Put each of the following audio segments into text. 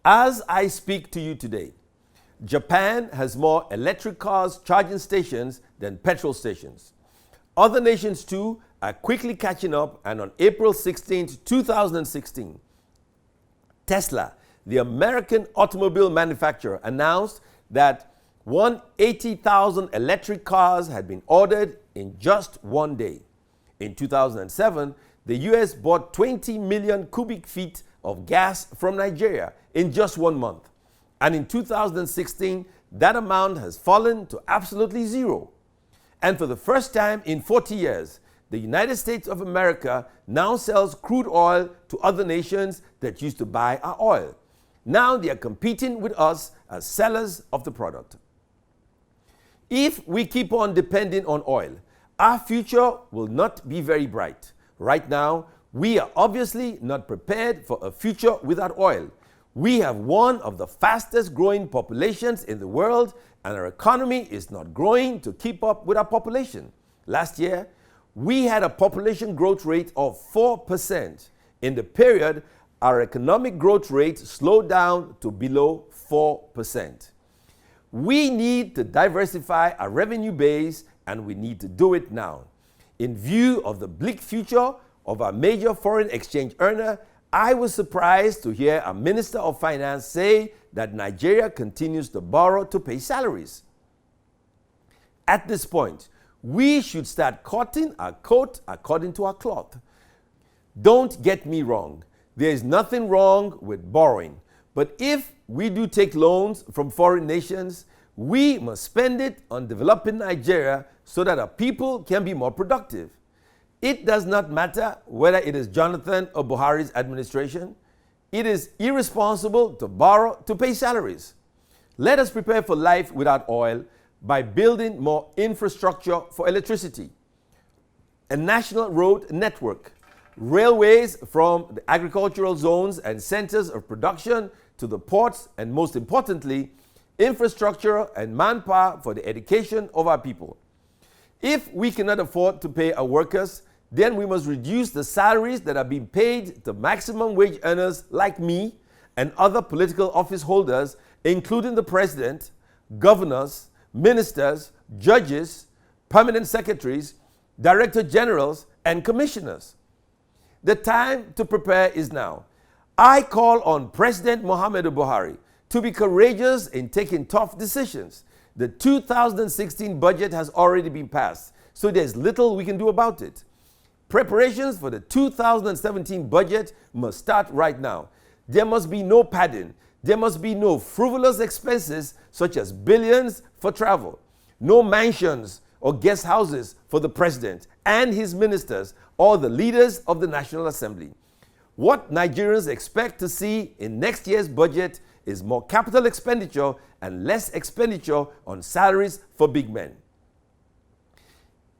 As I speak to you today, Japan has more electric cars charging stations than petrol stations. Other nations too are quickly catching up, and on April 16, 2016, Tesla, the American automobile manufacturer, announced that 180,000 electric cars had been ordered in just one day. In 2007, the US bought 20 million cubic feet of gas from Nigeria in just 1 month. And in 2016, that amount has fallen to absolutely zero. And for the first time in 40 years, the United States of America now sells crude oil to other nations that used to buy our oil. Now they are competing with us as sellers of the product. If we keep on depending on oil, our future will not be very bright. Right now, we are obviously not prepared for a future without oil. We have one of the fastest growing populations in the world, and our economy is not growing to keep up with our population. Last year, we had a population growth rate of 4%. In the period, our economic growth rate slowed down to below 4%. We need to diversify our revenue base, and we need to do it now. In view of the bleak future of our major foreign exchange earner, I was surprised to hear a Minister of Finance say that Nigeria continues to borrow to pay salaries. At this point, we should start cutting our coat according to our cloth. Don't get me wrong, there is nothing wrong with borrowing. But if we do take loans from foreign nations, we must spend it on developing Nigeria so that our people can be more productive. It does not matter whether it is Jonathan or Buhari's administration. It is irresponsible to borrow to pay salaries. Let us prepare for life without oil by building more infrastructure for electricity, a national road network, railways from the agricultural zones and centers of production to the ports, and most importantly, infrastructure and manpower for the education of our people. If we cannot afford to pay our workers, then we must reduce the salaries that are being paid to maximum wage earners like me and other political office holders, including the president, governors, ministers, judges, permanent secretaries, director generals, and commissioners. The time to prepare is now. I call on President Muhammadu Buhari to be courageous in taking tough decisions. The 2016 budget has already been passed, so there's little we can do about it. Preparations for the 2017 budget must start right now. There must be no padding. There must be no frivolous expenses such as billions for travel, no mansions or guest houses for the president and his ministers or the leaders of the National Assembly. What Nigerians expect to see in next year's budget is more capital expenditure and less expenditure on salaries for big men.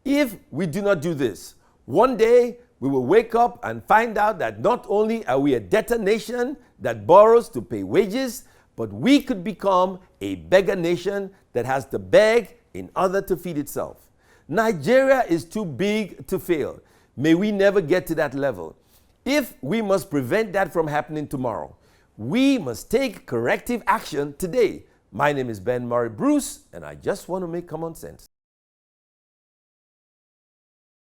If we do not do this, one day we will wake up and find out that not only are we a debtor nation that borrows to pay wages, but we could become a beggar nation that has to beg in order to feed itself. Nigeria is too big to fail. May we never get to that level. If we must prevent that from happening tomorrow, we must take corrective action today. My name is Ben Murray Bruce, and I just want to make common sense.